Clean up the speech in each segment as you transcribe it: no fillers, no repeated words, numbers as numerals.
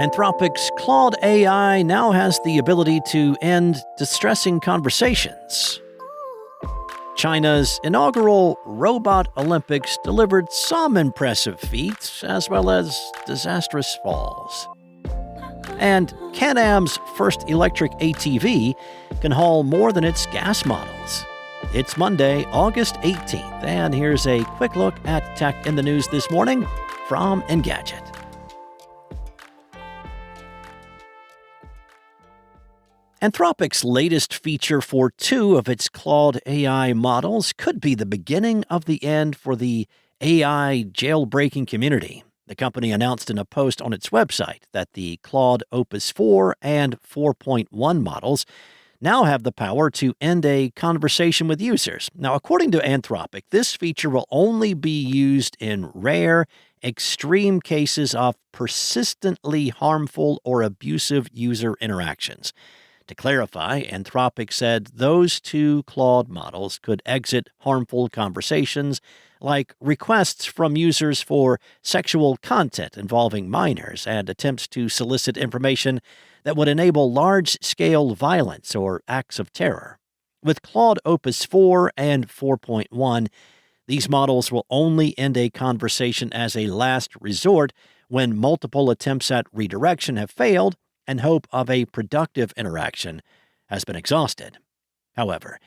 Anthropic's Claude AI now has the ability to end distressing conversations. China's inaugural Robot Olympics delivered some impressive feats as well as disastrous falls. And Can-Am's first electric ATV can haul more than its gas models. It's Monday, August 18th, and here's a quick look at tech in the news this morning from Engadget. Anthropic's latest feature for two of its Claude AI models could be the beginning of the end for the AI jailbreaking community. The company announced in a post on its website that the Claude Opus 4 and 4.1 models now have the power to end a conversation with users. Now, according to Anthropic, this feature will only be used in rare, extreme cases of persistently harmful or abusive user interactions. To clarify, Anthropic said those two Claude models could exit harmful conversations like requests from users for sexual content involving minors and attempts to solicit information that would enable large-scale violence or acts of terror. With Claude Opus 4 and 4.1, these models will only end a conversation as a last resort when multiple attempts at redirection have failed and hope of a productive interaction has been exhausted. However,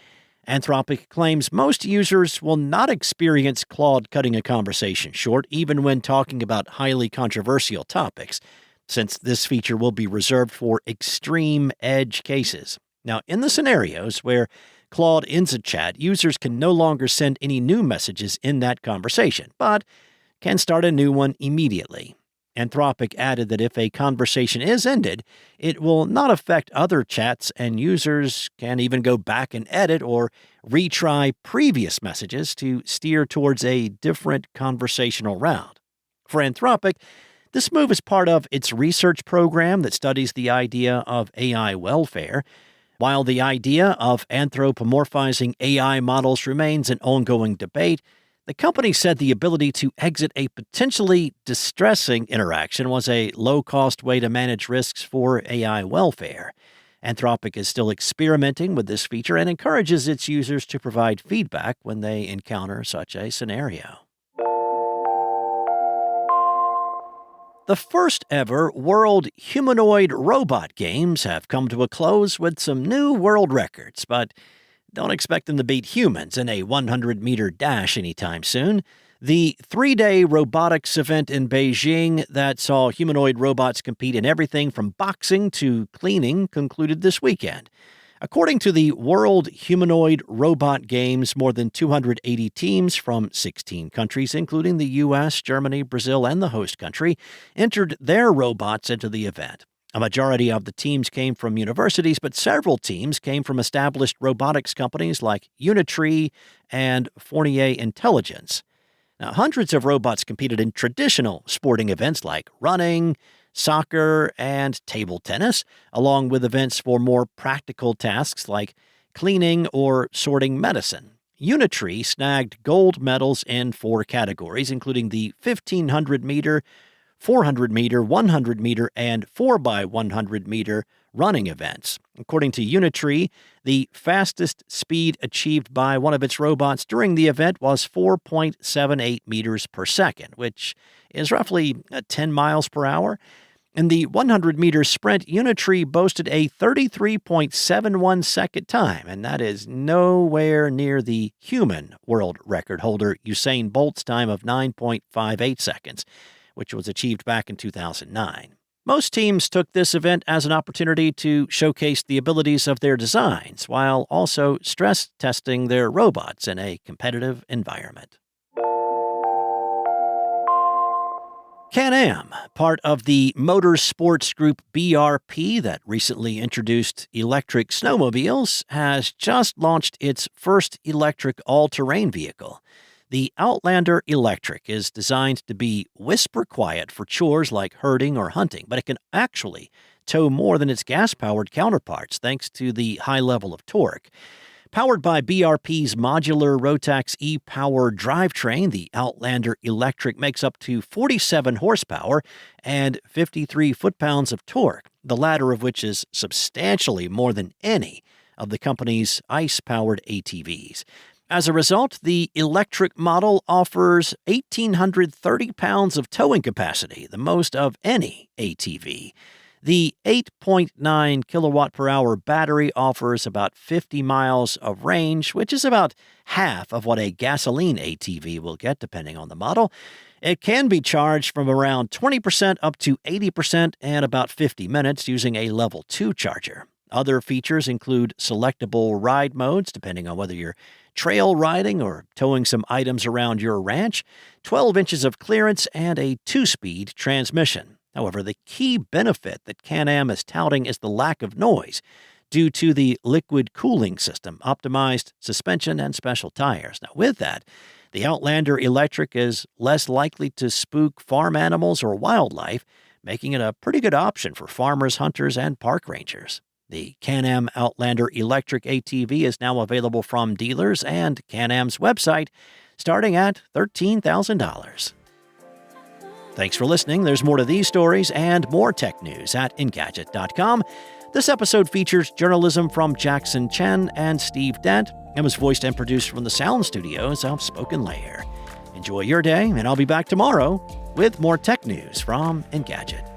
Anthropic claims most users will not experience Claude cutting a conversation short, even when talking about highly controversial topics, since this feature will be reserved for extreme edge cases. Now, in the scenarios where Claude ends a chat, users can no longer send any new messages in that conversation, but can start a new one immediately. Anthropic added that if a conversation is ended, it will not affect other chats, and users can even go back and edit or retry previous messages to steer towards a different conversational route. For Anthropic, this move is part of its research program that studies the idea of AI welfare. While the idea of anthropomorphizing AI models remains an ongoing debate, the company said the ability to exit a potentially distressing interaction was a low-cost way to manage risks for AI welfare. Anthropic is still experimenting with this feature and encourages its users to provide feedback when they encounter such a scenario. The first ever World Humanoid Robot Games have come to a close with some new world records, but don't expect them to beat humans in a 100-meter dash anytime soon. The three-day robotics event in Beijing that saw humanoid robots compete in everything from boxing to cleaning concluded this weekend. According to the World Humanoid Robot Games, more than 280 teams from 16 countries, including the U.S., Germany, Brazil, and the host country, entered their robots into the event. A majority of the teams came from universities, but several teams came from established robotics companies like Unitree and Fournier Intelligence. Now, hundreds of robots competed in traditional sporting events like running, soccer, and table tennis, along with events for more practical tasks like cleaning or sorting medicine. Unitree snagged gold medals in 4 categories, including the 1,500-meter, 400-meter, 100-meter, and 4x100-meter running events. According to Unitree, the fastest speed achieved by one of its robots during the event was 4.78 meters per second, which is roughly 10 miles per hour. In the 100-meter sprint, Unitree boasted a 33.71-second time, and that is nowhere near the human world record holder Usain Bolt's time of 9.58 seconds. Which was achieved back in 2009. Most teams took this event as an opportunity to showcase the abilities of their designs, while also stress testing their robots in a competitive environment. Can-Am, part of the motorsports group BRP that recently introduced electric snowmobiles, has just launched its first electric all-terrain vehicle. The Outlander Electric is designed to be whisper quiet for chores like herding or hunting, but it can actually tow more than its gas-powered counterparts thanks to the high level of torque. Powered by BRP's modular Rotax e-Power drivetrain, the Outlander Electric makes up to 47 horsepower and 53 foot-pounds of torque, the latter of which is substantially more than any of the company's ICE-powered ATVs. As a result, the electric model offers 1,830 pounds of towing capacity, the most of any ATV. The 8.9 kilowatt per hour battery offers about 50 miles of range, which is about half of what a gasoline ATV will get, depending on the model. It can be charged from around 20% up to 80% in about 50 minutes using a level 2 charger. Other features include selectable ride modes, depending on whether you're trail riding or towing some items around your ranch, 12 inches of clearance, and a 2-speed transmission. However, the key benefit that Can-Am is touting is the lack of noise due to the liquid cooling system, optimized suspension, and special tires. Now, with that, the Outlander Electric is less likely to spook farm animals or wildlife, making it a pretty good option for farmers, hunters, and park rangers. The Can-Am Outlander Electric ATV is now available from dealers and Can-Am's website, starting at $13,000. Thanks for listening. There's more to these stories and more tech news at Engadget.com. This episode features journalism from Jackson Chen and Steve Dent and was voiced and produced from the sound studios of Spoken Layer. Enjoy your day, and I'll be back tomorrow with more tech news from Engadget.